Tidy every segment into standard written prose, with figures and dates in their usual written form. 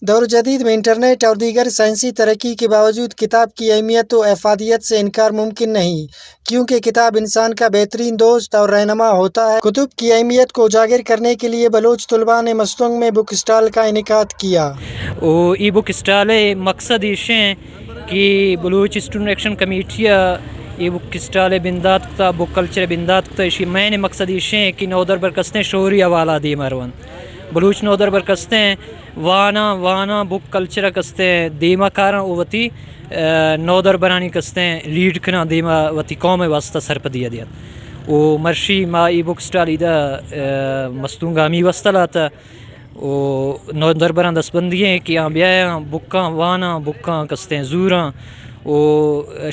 دور جدید میں انٹرنیٹ اور دیگر سائنسی ترقی کے باوجود کتاب کی اہمیت و افادیت سے انکار ممکن نہیں، کیونکہ کتاب انسان کا بہترین دوست اور رہنما ہوتا ہے۔ کتب کی اہمیت کو اجاگر کرنے کے لیے بلوچ طلباء نے مستونگ میں بک اسٹال کا انعقاد کیا۔ ای بک اسٹال مقصد یہ کہ بلوچ اسٹوڈنٹ ایکشن کمیٹی ای بک اسٹال بندات کتا بک کلچر بندات کتا اسی مین مقصد یہ کہ نودر برکستیں شعوری حوالہ دی مروان بلوچ نودر برکستیں وانا بک کلچر کستیں دیما کارا وتی نودر برانی کستیں لیڈ کنا دیما وتی قوم واسطہ سرپدیا دیا او مرشی ما ای بک اسٹال ایدہ مستونگا می واسطہ لاتا او نودر بران دس بندییں کہ بیاں بکاں وانا بکاں کستیں زوراں او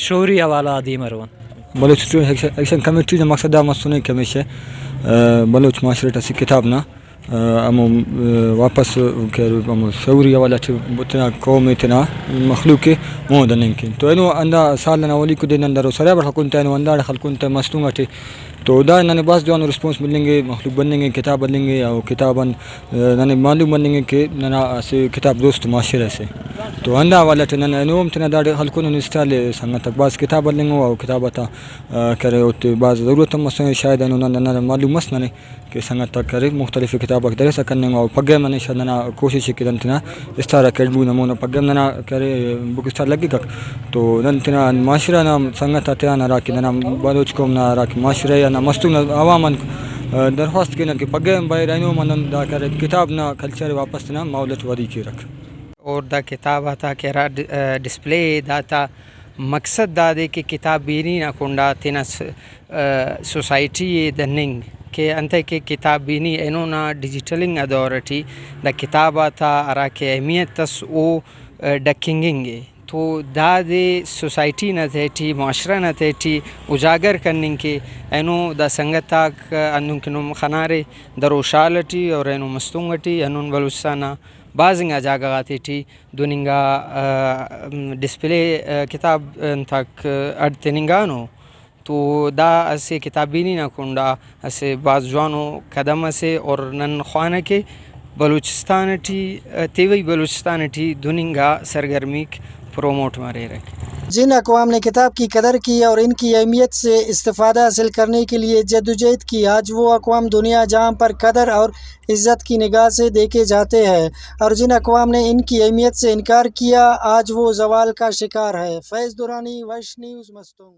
شعوری حوالہ دی مروان بلوچ اسٹوڈنٹ ایکشن کمیٹی کا مقصد مستنے کہ ہمیشہ بلوچ معاشرت اسی کتاب نا ہم واپس ہم شعوری حوالہ اتنا قوم اتنا مخلوق مودن کی تو اینو اندا سال نا ولی کو دین اندر سرا بر حکم تینو اندر خلقون تے مستونگا تے تو دا ننے باس جوان رسپانس ملیں گے مخلوق بنیں گے کتاب بنیں گے اور کتابن ننے معلوم بنیں گے کہ ننا سے کتاب دوست معاشرے سے تو اندا والا تے ننے نوم تے دا خلقون استال سنت باس کتاب بنیں گے اور کتابتا کرے اوت باز ضرورت مسئلہ شاید انو ننے معلوم مس ننے کہ سنت کرے مختلف کتابک درس کرنے اور پگے من شدنا کوشش کی دنتنا استارا کڈبو نمونہ پگے ننا کرے بک اسٹال لگی گک تو ننتنا معاشرہ نام سنت اتیانا راکی ننا بلوچ قوم نا راکی معاشرہ نا مستون عوامن درخواست کینا کہ پگے باہر اینو من دا کرے کتاب نا کلچر واپس نا مولت وری کی رکھ اور دا کتاب آتا کہ ڈسپلے داتا مقصد دا دے کہ کتاب بینی نا کنڈا تینا سوسائٹی دننگ کہ انتے کہ کتاب بینی اینو نا ڈیجیٹلنگ ادورٹی دا کتاب آتا ارا کے اہمیت تس او ڈکنگنگے تو دا دے سوسائٹی نہ تھیٹی معاشرہ نہ تھیٹی اجاگر کرنے کے اینو دا سنگتاک انون کنم خنارے دروشالٹی اور اینو مستونگٹی انون بلوچستانہ بعضنگا جاگہ تھی دوننگا ڈسپلے کتاب تک اڈتننگانو تو دا اسے کتابینی نہ کنڈا اسے بعض جوانو قدم اسے اور نن خوانہ کے بلوچستان ٹی تیوئی بلوچستان ٹی دوننگا سرگرمیک پروموٹ مرے رکھ جن اقوام نے کتاب کی قدر کی اور ان کی اہمیت سے استفادہ حاصل کرنے کے لیے جدوجہد کی، آج وہ اقوام دنیا جہاں پر قدر اور عزت کی نگاہ سے دیکھے جاتے ہیں، اور جن اقوام نے ان کی اہمیت سے انکار کیا آج وہ زوال کا شکار ہے۔ فیض دورانی، ویش نیوز، مستونگ۔